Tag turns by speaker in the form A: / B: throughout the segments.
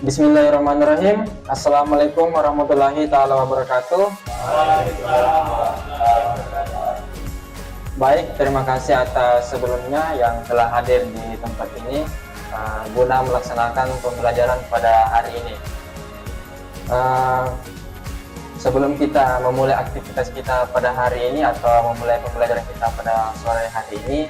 A: Bismillahirrahmanirrahim. Assalamualaikum warahmatullahi taala wabarakatuh. Baik, terima kasih atas sebelumnya yang telah hadir di tempat ini guna melaksanakan pembelajaran pada hari ini. Sebelum kita memulai aktivitas kita pada hari ini atau memulai pembelajaran kita pada sore hari ini,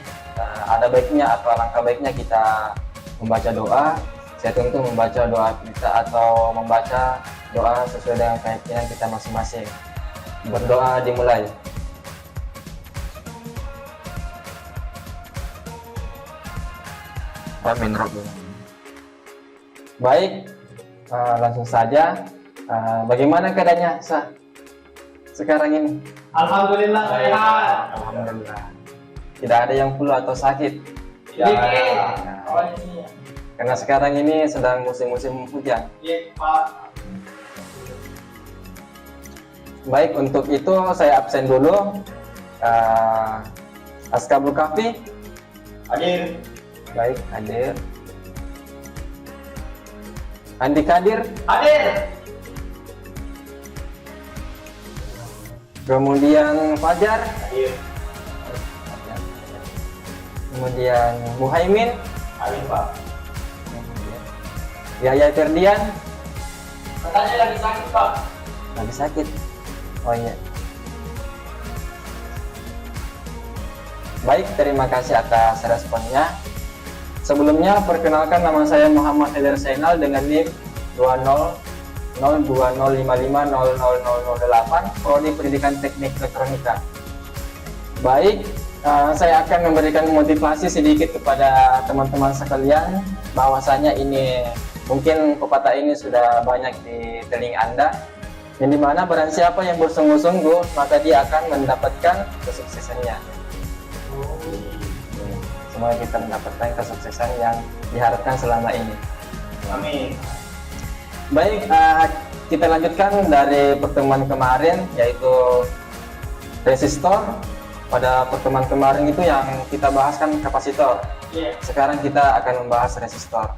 A: ada baiknya atau alangkah baiknya kita membaca doa. Saya tentu membaca doa kita atau membaca doa sesuai dengan keyakinan kita masing-masing. Berdoa dimulai. Amin. Baik, langsung saja. Bagaimana keadaannya sekarang ini?
B: Alhamdulillah sehat.
A: Alhamdulillah. Tidak ada yang flu atau sakit.
B: Tidak ada.
A: Karena sekarang ini sedang musim-musim hujan.
B: Iya, Pak.
A: Baik, untuk itu saya absen dulu. Askabul Kafi
B: Hadir.
A: baik, hadir. Andi Kadir,
B: Hadir.
A: kemudian Fajar,
B: Hadir.
A: kemudian Muhaimin,
B: Hadir, Pak.
A: Yaya Ferdian,
B: Katanya lagi sakit, Pak.
A: lagi sakit. Oh iya. Baik, terima kasih atas responnya. Sebelumnya, perkenalkan nama saya Muhammad Heder Zainal dengan NIM 202020550008, Prodi Pendidikan Teknik Elektronika. Baik, saya akan memberikan motivasi sedikit kepada teman-teman sekalian, bahwasanya ini mungkin pepatah ini sudah banyak di telinga Anda, yang dimana barang siapa yang bersungguh-sungguh maka dia akan mendapatkan kesuksesannya. Semoga kita mendapatkan kesuksesan yang diharapkan selama ini.
B: Amin.
A: Baik, kita lanjutkan dari pertemuan kemarin, yaitu resistor. Pada pertemuan kemarin itu yang kita bahaskan kapasitor.
B: Iya.
A: Sekarang kita akan membahas resistor.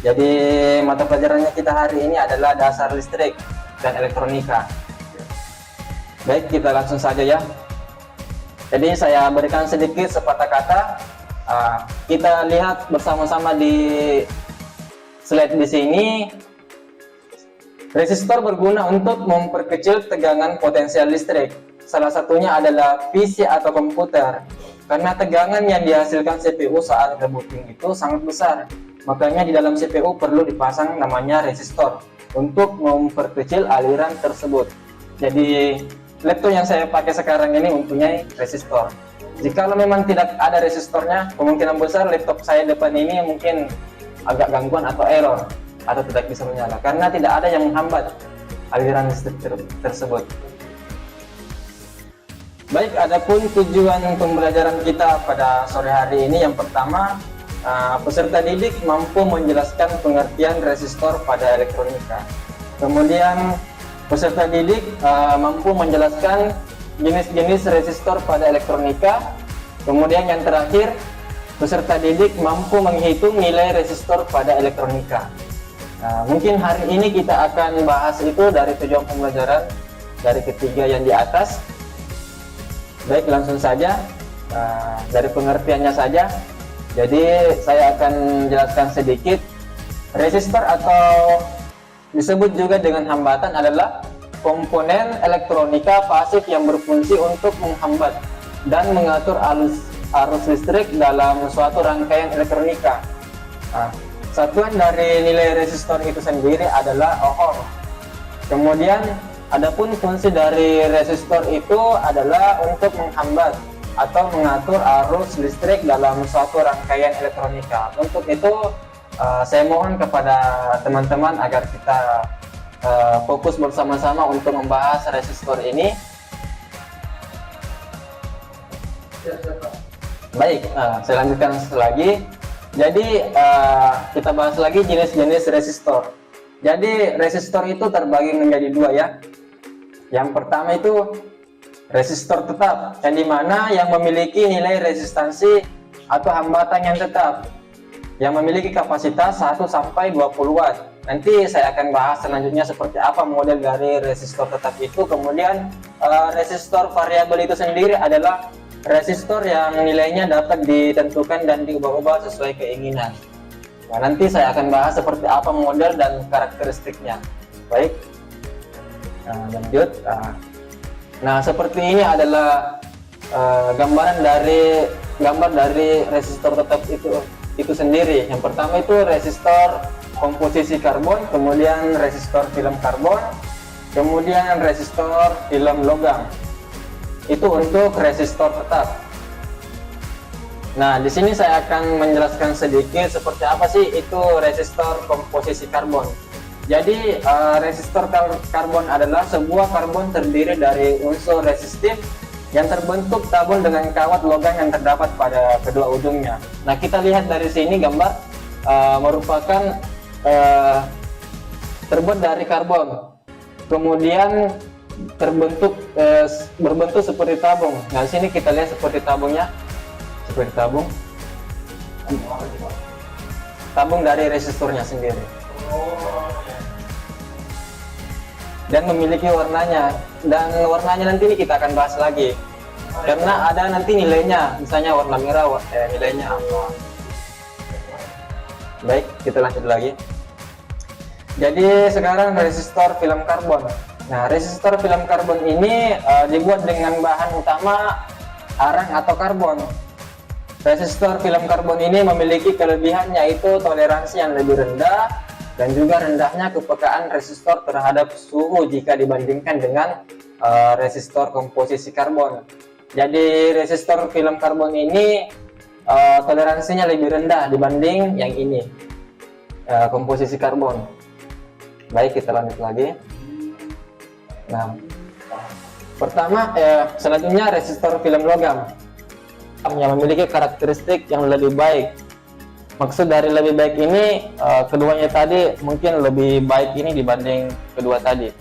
A: Jadi mata pelajarannya kita hari ini adalah dasar listrik dan elektronika. Baik, kita langsung saja ya. Jadi saya berikan sedikit sepatah kata. Kita lihat bersama-sama di slide di sini. Resistor berguna untuk memperkecil tegangan potensial listrik. Salah satunya adalah PC atau komputer. Karena tegangan yang dihasilkan CPU saat rebooting itu sangat besar. Makanya di dalam CPU perlu dipasang namanya resistor untuk memperkecil aliran tersebut. Jadi laptop yang saya pakai sekarang ini mempunyai resistor. Jika memang tidak ada resistornya, kemungkinan besar laptop saya depan ini mungkin agak gangguan atau error atau tidak bisa menyala karena tidak ada yang menghambat aliran listrik tersebut. Baik, adapun tujuan pembelajaran kita pada sore hari ini, yang pertama, peserta didik mampu menjelaskan pengertian resistor pada elektronika. Kemudian peserta didik mampu menjelaskan jenis-jenis resistor pada elektronika. Kemudian yang terakhir, peserta didik mampu menghitung nilai resistor pada elektronika. Mungkin hari ini kita akan bahas itu dari tujuan pembelajaran dari ketiga yang di atas. Baik, langsung saja dari pengertiannya saja. Jadi saya akan jelaskan sedikit. Resistor atau disebut juga dengan hambatan adalah komponen elektronika pasif yang berfungsi untuk menghambat dan mengatur arus listrik dalam suatu rangkaian elektronika. Satuan dari nilai resistor itu sendiri adalah ohm. Kemudian adapun fungsi dari resistor itu adalah untuk menghambat atau mengatur arus listrik dalam suatu rangkaian elektronika. Untuk itu saya mohon kepada teman-teman agar kita fokus bersama-sama untuk membahas resistor ini. Baik, saya lanjutkan lagi. Jadi kita bahas lagi jenis-jenis resistor. Jadi resistor itu terbagi menjadi dua ya. Yang pertama itu resistor tetap, yang dimana yang memiliki nilai resistansi atau hambatan yang tetap, yang memiliki kapasitas 1 sampai 20 watt. nanti saya akan bahas selanjutnya seperti apa model dari resistor tetap itu. Kemudian resistor variabel itu sendiri adalah resistor yang nilainya dapat ditentukan dan diubah-ubah sesuai keinginan. Nah, nanti saya akan bahas seperti apa model dan karakteristiknya. Baik, lanjut. Nah, seperti ini adalah gambar dari resistor tetap itu sendiri. Yang pertama itu resistor komposisi karbon, kemudian resistor film karbon, kemudian resistor film logam. Itu untuk resistor tetap. Nah, di sini saya akan menjelaskan sedikit seperti apa sih itu resistor komposisi karbon. Jadi resistor karbon adalah sebuah karbon terdiri dari unsur resistif yang terbentuk tabung dengan kawat logam yang terdapat pada kedua ujungnya. Nah, kita lihat dari sini gambar merupakan terbuat dari karbon, kemudian berbentuk seperti tabung. Nah, di sini kita lihat seperti tabungnya, seperti tabung dari resistornya sendiri. Dan memiliki warnanya, dan warnanya nanti kita akan bahas lagi karena ada nanti nilainya, misalnya warna merah nilainya apa. Baik, kita lanjut lagi. Jadi sekarang resistor film karbon. Nah, resistor film karbon ini dibuat dengan bahan utama arang atau karbon. Resistor film karbon ini memiliki kelebihan yaitu toleransi yang lebih rendah dan juga rendahnya kepekaan resistor terhadap suhu jika dibandingkan dengan resistor komposisi karbon. Jadi resistor film karbon ini toleransinya lebih rendah dibanding yang ini, komposisi karbon. Baik, kita lanjut lagi. Nah, pertama selanjutnya resistor film logam yang memiliki karakteristik yang lebih baik. Maksud dari lebih baik ini, keduanya tadi mungkin lebih baik ini dibanding kedua tadi.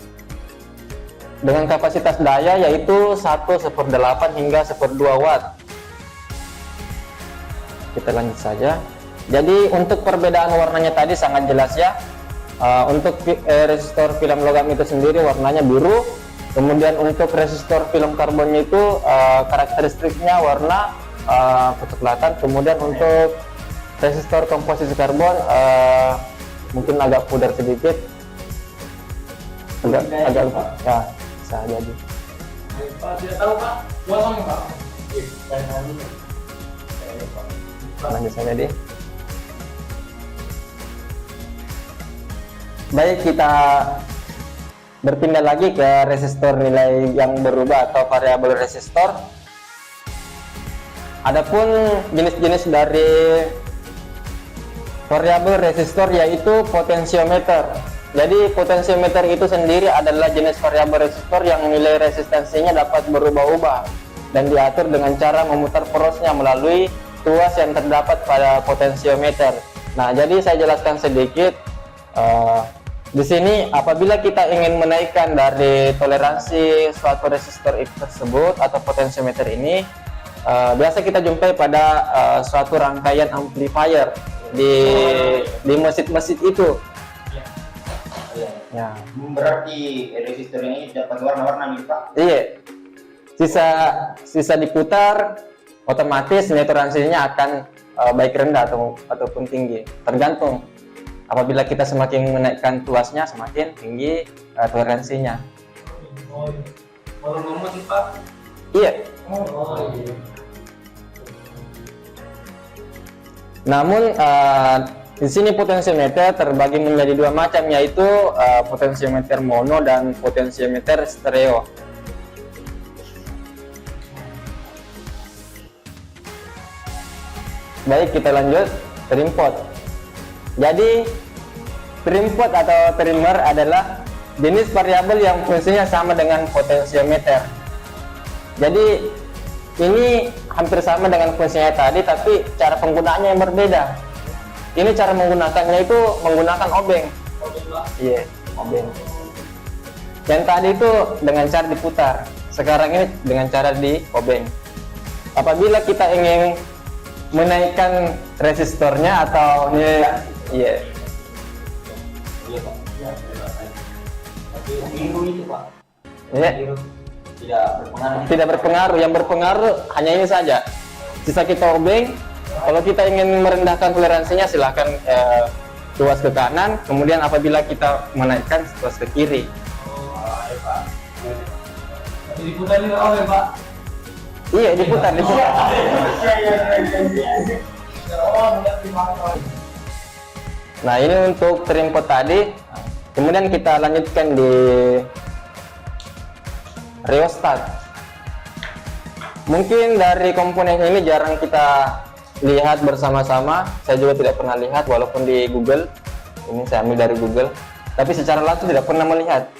A: Dengan kapasitas daya yaitu 1/8 hingga 1/2 watt. Kita lanjut saja. Jadi untuk perbedaan warnanya tadi sangat jelas ya. Untuk resistor film logam itu sendiri warnanya biru. Kemudian untuk resistor film karbon itu karakteristiknya warna kecoklatan. Kemudian untuk resistor komposisi karbon mungkin agak pudar sedikit, agak ya, bisa jadi.
B: Pak, tidak tahu Pak, buang Pak.
A: Lanjut saja deh. Baik, kita berpindah lagi ke resistor nilai yang berubah atau variabel resistor. Adapun jenis-jenis dari variabel resistor yaitu potensiometer. Jadi potensiometer itu sendiri adalah jenis variabel resistor yang nilai resistensinya dapat berubah-ubah dan diatur dengan cara memutar porosnya melalui tuas yang terdapat pada potensiometer. Nah, jadi saya jelaskan sedikit. Di sini apabila kita ingin menaikkan dari toleransi suatu resistor tersebut atau potensiometer ini, biasa kita jumpai pada suatu rangkaian amplifier di masjid-masjid itu. Ya.
B: Berarti resistor ini dapat warna-warna nih Pak?
A: Iya. Sisa diputar, otomatis nilai toleransinya akan baik rendah ataupun tinggi. Tergantung. Apabila kita semakin menaikkan tuasnya, semakin tinggi toleransinya.
B: Oh, ngomong nih Pak?
A: Iya.
B: Oh, iya.
A: Namun di sini potensiometer terbagi menjadi dua macam, yaitu potensiometer mono dan potensiometer stereo. Baik, kita lanjut. Trim pot. Jadi trim pot atau trimmer adalah jenis variabel yang fungsinya sama dengan potensiometer. Jadi ini hampir sama dengan fungsinya tadi, tapi cara penggunaannya yang berbeda. Ini cara menggunakannya itu menggunakan obeng. Iya, obeng. Yang tadi itu dengan cara diputar. Sekarang ini dengan cara di obeng. Apabila kita ingin menaikkan resistornya atau
B: Iya Pak. Iya, tapi biru itu Pak.
A: Ya,
B: Biru tidak berpengaruh.
A: tidak berpengaruh. Yang berpengaruh hanya ini saja. Sisa kita obeng. Kalau kita ingin merendahkan toleransinya, silahkan tuas ke kanan. Kemudian apabila kita menaikkan, tuas ke kiri.
B: Oh, iya Pak. Jadi diputar ini ya Pak.
A: Iya, diputar.
B: Iya. Oh,
A: Nah, ini untuk terinput tadi. Kemudian kita lanjutkan di rheostat. Mungkin dari komponen ini jarang kita lihat bersama-sama. Saya juga tidak pernah lihat walaupun di Google. Ini saya ambil dari Google. Tapi secara langsung tidak pernah melihat.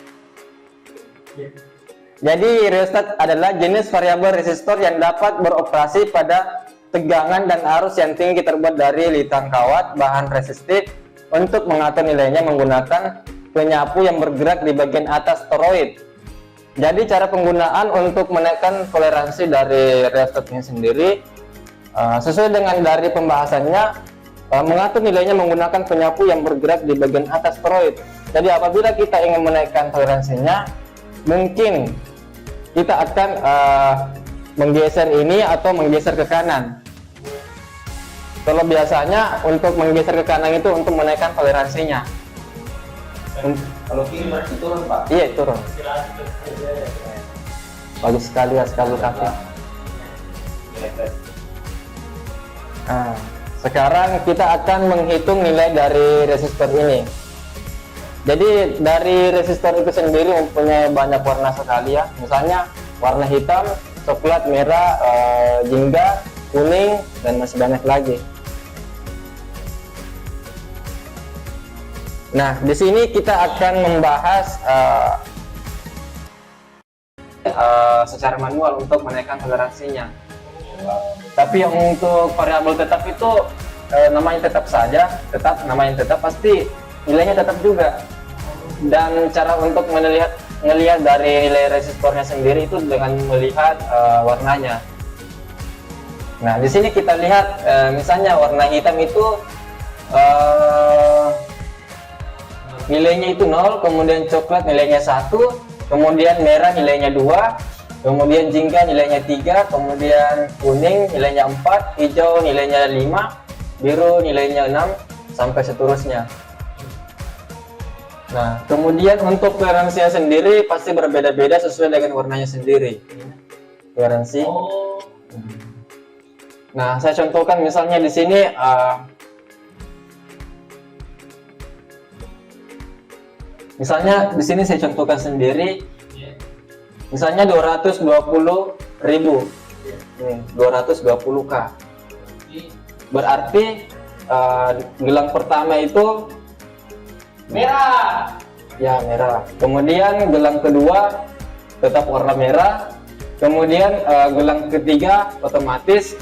A: Jadi rheostat adalah jenis variabel resistor yang dapat beroperasi pada tegangan dan arus yang tinggi terbuat dari litang kawat bahan resistif untuk mengatur nilainya menggunakan penyapu yang bergerak di bagian atas toroid. Jadi cara penggunaan untuk menaikkan toleransi dari rheostat ini sendiri sesuai dengan dari pembahasannya, mengatur nilainya menggunakan penyapu yang bergerak di bagian atas toroid. Jadi apabila kita ingin menaikkan toleransinya, mungkin kita akan menggeser ini atau menggeser ke kanan. Kalau biasanya untuk menggeser ke kanan itu untuk menaikkan toleransinya.
B: Kalau kiri berarti turun Pak.
A: Iya, turun. Bagus sekali ya sekali kaki. Nah, sekarang kita akan menghitung nilai dari resistor ini. Jadi dari resistor itu sendiri mempunyai banyak warna sekali ya. Misalnya warna hitam, coklat, merah, jingga, kuning, dan masih banyak lagi. Nah, di sini kita akan membahas secara manual untuk menaikkan toleransinya. Tapi yang untuk variabel tetap itu namanya tetap saja, namanya tetap pasti nilainya tetap juga. Dan cara untuk melihat dari nilai resistornya sendiri itu dengan melihat warnanya. Nah, di sini kita lihat misalnya warna hitam itu nilainya itu 0, kemudian coklat nilainya 1, kemudian merah nilainya 2, kemudian jingga nilainya 3, kemudian kuning nilainya 4, hijau nilainya 5, biru nilainya 6, sampai seterusnya. Nah, kemudian untuk toleransinya sendiri pasti berbeda-beda sesuai dengan warnanya sendiri. Toleransi. Nah, saya contohkan misalnya di sini misalnya di sini saya contohkan sendiri. Misalnya 220.000. Nih, 220K. Berarti gelang pertama itu merah. Ya, merah. Kemudian gelang kedua tetap warna merah. Kemudian gelang ketiga otomatis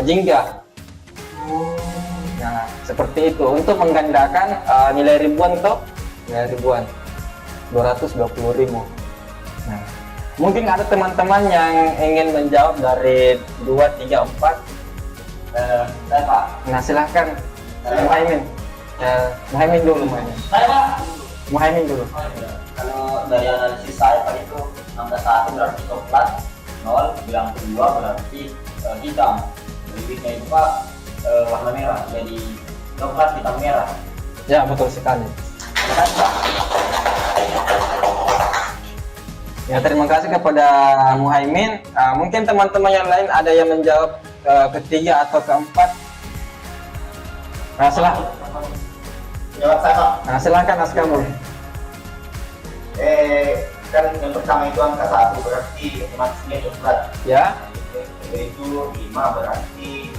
A: jingga. Nah, seperti itu untuk menggandakan nilai ribuan toh, nilai ribuan. 220.000. Nah, mungkin ada teman-teman yang ingin menjawab dari 2, 3, 4.
B: Saya Pak.
A: Nah, silahkan Muhaimin. Muhaimin dulu, Muhaimin.
B: Saya Pak.
A: Muhaimin dulu.
B: Kalau dari analisis saya Pak itu 16.1 berarti coklat, 0 bilang kedua berarti hitam. Berikutnya itu Pak warna merah, jadi coklat hitam merah.
A: Ya, betul sekali. Ya, terima kasih kepada Muhaimin. Mungkin teman-teman yang lain ada yang menjawab ketiga atau keempat. Nah,
B: Jawab saya Pak.
A: Nah, silakan Askabul.
B: Kan yang pertama itu angka 1 berarti otomatisnya coklat.
A: Ya.
B: Yaitu 5 berarti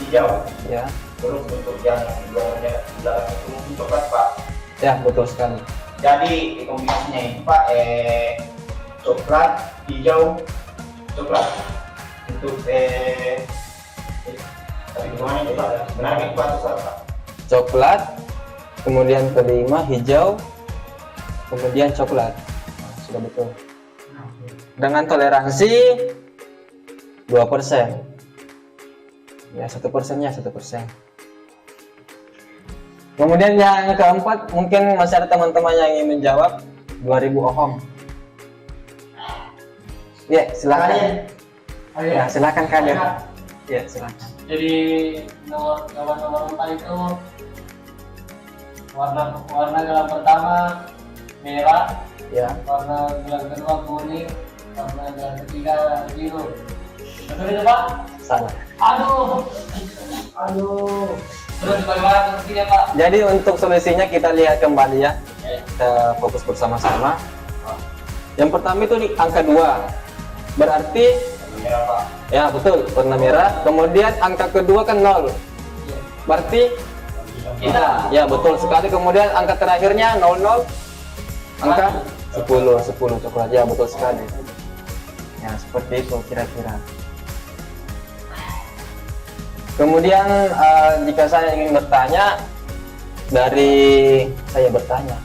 B: hijau.
A: Ya.
B: Terus untuk yang belakangnya itu mungkin coklat Pak.
A: Ya, betul sekali.
B: Jadi kombinasinya itu Pak coklat, hijau, coklat. Untuk tapi gimana itu Pak? Benar itu Pak atau salah Pak?
A: Coklat, kemudian kelima hijau, kemudian coklat. Nah, sudah betul. Dengan toleransi 2%. Ya, 1%-nya 1%. Kemudian yang keempat, mungkin masih ada teman-teman yang ingin menjawab. 2000 ohm. Ya, silakan. Ya, silakan Kadir. Ya, silakan.
C: Jadi nomor 4 itu warna gelang pertama merah,
A: Ya.
C: warna gelang kedua kuning, warna gelang ketiga biru. Betul itu Pak?
A: Salah.
C: Aduh. Terus bagaimana solusinya Pak?
A: Jadi untuk solusinya kita lihat kembali ya. Kita fokus bersama-sama. Yang pertama itu di angka 2. Berarti
B: Merah Pak.
A: ya betul, warna merah. Kemudian angka kedua kan 0. Berarti
C: Kita.
A: ya betul sekali. Kemudian angka terakhirnya 00. Angka 10 coklat. Ya betul sekali. Ya seperti itu kira-kira. Kemudian jika saya ingin bertanya, saya bertanya,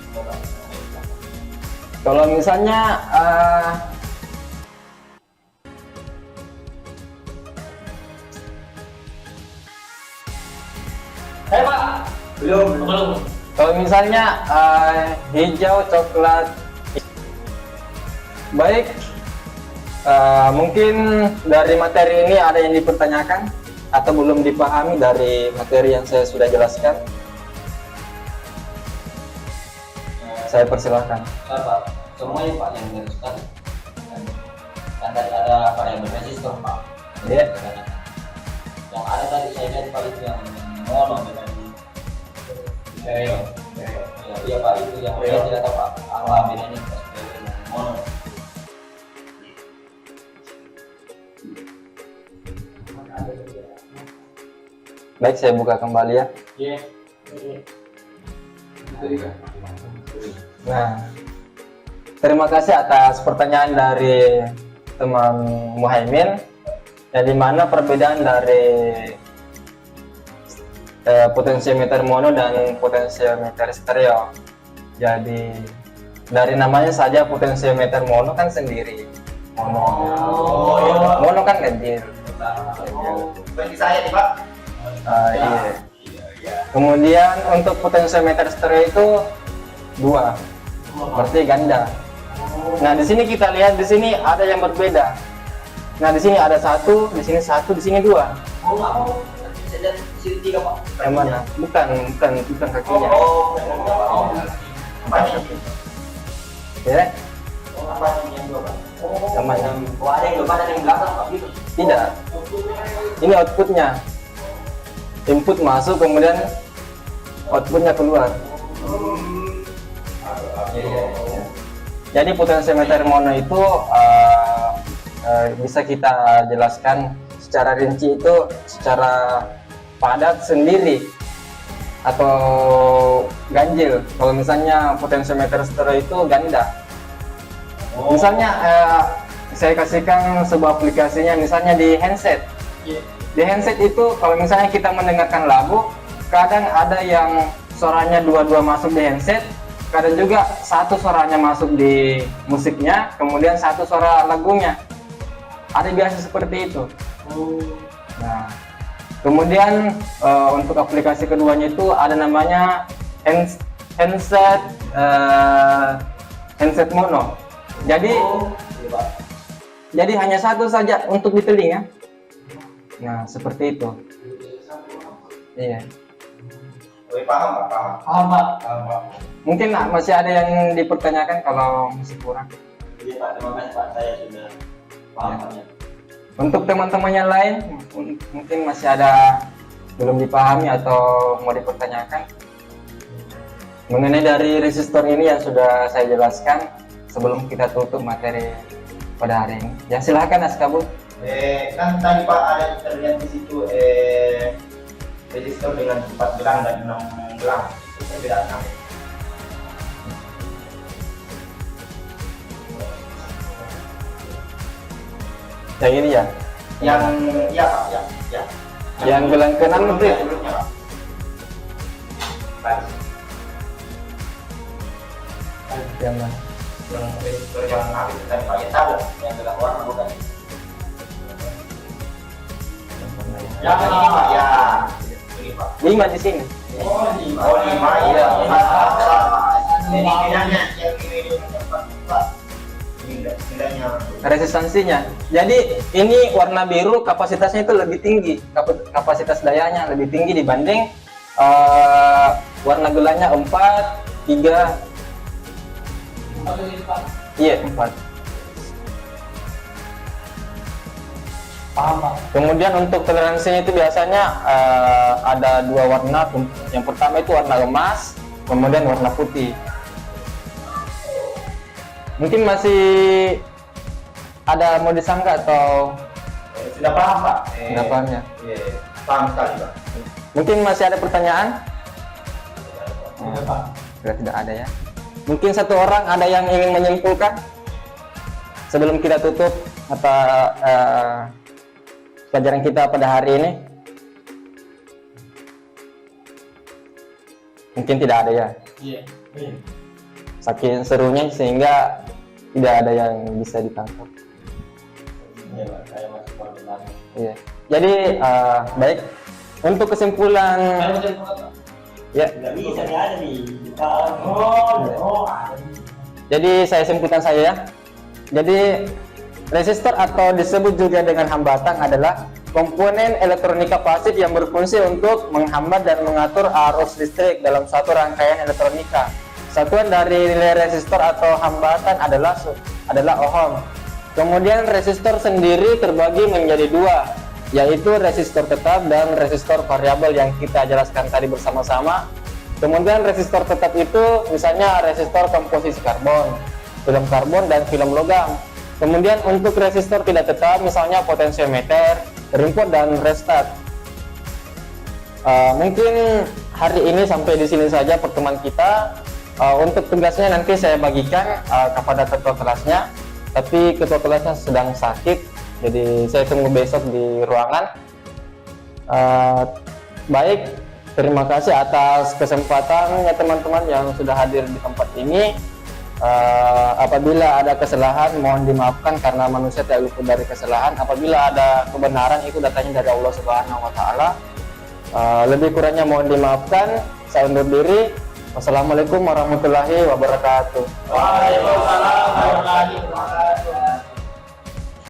A: kalau misalnya
C: Pak.
B: Belum.
A: kalau misalnya hijau coklat, baik, mungkin dari materi ini ada yang dipertanyakan atau belum dipahami dari materi yang saya sudah jelaskan. Saya persilahkan.
B: Pak, semuanya Pak yang diharuskan kan tadi ada variabel resistor Pak.
A: Ya.
B: Yang ada tadi saya lihat Pak itu yang mono dengan stereo. Ya, iya Pak, itu yang saya tidak tahu Pak. Apa bedanya stereo dengan mono?
A: Baik, saya buka kembali ya.
C: Iya.
A: Nah, terima kasih atas pertanyaan dari teman Muhaimin, yang dimana perbedaan dari potensiometer mono dan potensiometer stereo. Jadi dari namanya saja potensiometer mono kan sendiri. Mono kan kecil.
B: Seperti saya nih Pak.
A: Iya. Kemudian untuk potensiometer stereo itu 2, berarti ganda. Nah di sini kita lihat, di sini ada yang berbeda. Nah di sini ada 1, di sini 1, di sini 2.
B: Saya lihat di sini 3 Pak.
A: Yang mana? Bukan kakinya.
B: Apa ini?
A: Ya,
B: Apa ini yang 2 Pak?
A: yang mana?
B: Oh, ada yang depan, ada yang belakang Pak gitu.
A: Tidak. Ini outputnya. Input masuk, kemudian outputnya keluar. Jadi potensiometer mono itu bisa kita jelaskan secara rinci itu secara padat sendiri atau ganjil. Kalau misalnya potensiometer stereo itu ganda. Misalnya saya kasihkan sebuah aplikasinya, misalnya di handset. Di handset itu kalau misalnya kita mendengarkan lagu, kadang ada yang suaranya dua-dua masuk di handset, kadang juga satu suaranya masuk di musiknya, kemudian satu suara lagunya. Ada biasa seperti itu. Nah, kemudian untuk aplikasi keduanya itu ada namanya handset mono. Jadi hanya satu saja untuk di telinga. Nah, seperti itu. Iya.
B: Paham Pak.
A: Mungkin masih ada yang dipertanyakan kalau masih kurang.
B: Iya Pak, terima kasih Pak, saya sudah paham Pak.
A: Untuk teman-teman yang lain, mungkin masih ada belum dipahami atau mau dipertanyakan mengenai dari resistor ini yang sudah saya jelaskan sebelum kita tutup materi pada hari ini. Ya silahkan Askabul.
B: Kan tadi Pak ada terlihat di situ resistor dengan 4 gelang dan 6 gelang. Itu perbedaan apa?
A: Yang ini ya?
B: Yang iya Pak, ya.
A: Yang gelang ke-6 itu ya?
B: Sebelumnya Pak. Baik.
A: Yang mana?
B: Yang resistor yang habis tadi Pak, ya tahu yang gelang warna bukan. Yang ini Pak, ya. Ini Pak.
A: 5 di sini.
B: Oh, 5. Oh, 5
A: Iya.
B: Jadi bedanya yang ini tempat Pak. Bedanya.
A: Resistansinya. Jadi ini warna biru kapasitasnya itu lebih tinggi, kapasitas dayanya lebih tinggi dibanding warna gelanya 4, 3. Iya, 4.
C: Paham Pak.
A: Kemudian untuk toleransinya itu biasanya ada 2 warna. Yang pertama itu warna emas, kemudian warna putih. Mungkin masih ada mau disangka atau
B: Sudah paham Pak?
A: sudah paham ya?
B: Iya, paham sekali Pak.
A: Mungkin masih ada pertanyaan?
C: Sudah Pak.
A: Sudah tidak ada ya. Mungkin satu orang ada yang ingin menyimpulkan sebelum kita tutup pelajaran kita pada hari ini? Mungkin tidak ada ya.
C: Iya.
A: Saking serunya sehingga tidak ada yang bisa ditangkap.
B: Iya Pak, saya masih koordinasi.
A: Iya. Jadi baik untuk kesimpulan ya.
B: Tidak bisa nih ada nih.
A: Jadi saya simpulkan saya ya. Jadi resistor atau disebut juga dengan hambatan adalah komponen elektronika pasif yang berfungsi untuk menghambat dan mengatur arus listrik dalam suatu rangkaian elektronika. Satuan dari nilai resistor atau hambatan adalah ohm. Kemudian resistor sendiri terbagi menjadi 2, yaitu resistor tetap dan resistor variabel yang kita jelaskan tadi bersama-sama. Kemudian resistor tetap itu misalnya resistor komposisi karbon, film karbon, dan film logam. Kemudian untuk resistor tidak tetap misalnya potensiometer, input, dan restat. Mungkin hari ini sampai di sini saja pertemuan kita. Untuk tugasnya nanti saya bagikan kepada ketua kelasnya, tapi ketua kelasnya sedang sakit, jadi saya tunggu besok di ruangan. Baik, terima kasih atas kesempatannya teman-teman yang sudah hadir di tempat ini. Apabila ada kesalahan mohon dimaafkan karena manusia tidak luput dari kesalahan. Apabila ada kebenaran itu datangnya dari Allah Subhanahu wa Ta'ala. Lebih kurangnya mohon dimaafkan. Saya undur diri. Wassalamualaikum warahmatullahi wabarakatuh.
B: Waalaikumsalam warahmatullahi wabarakatuh.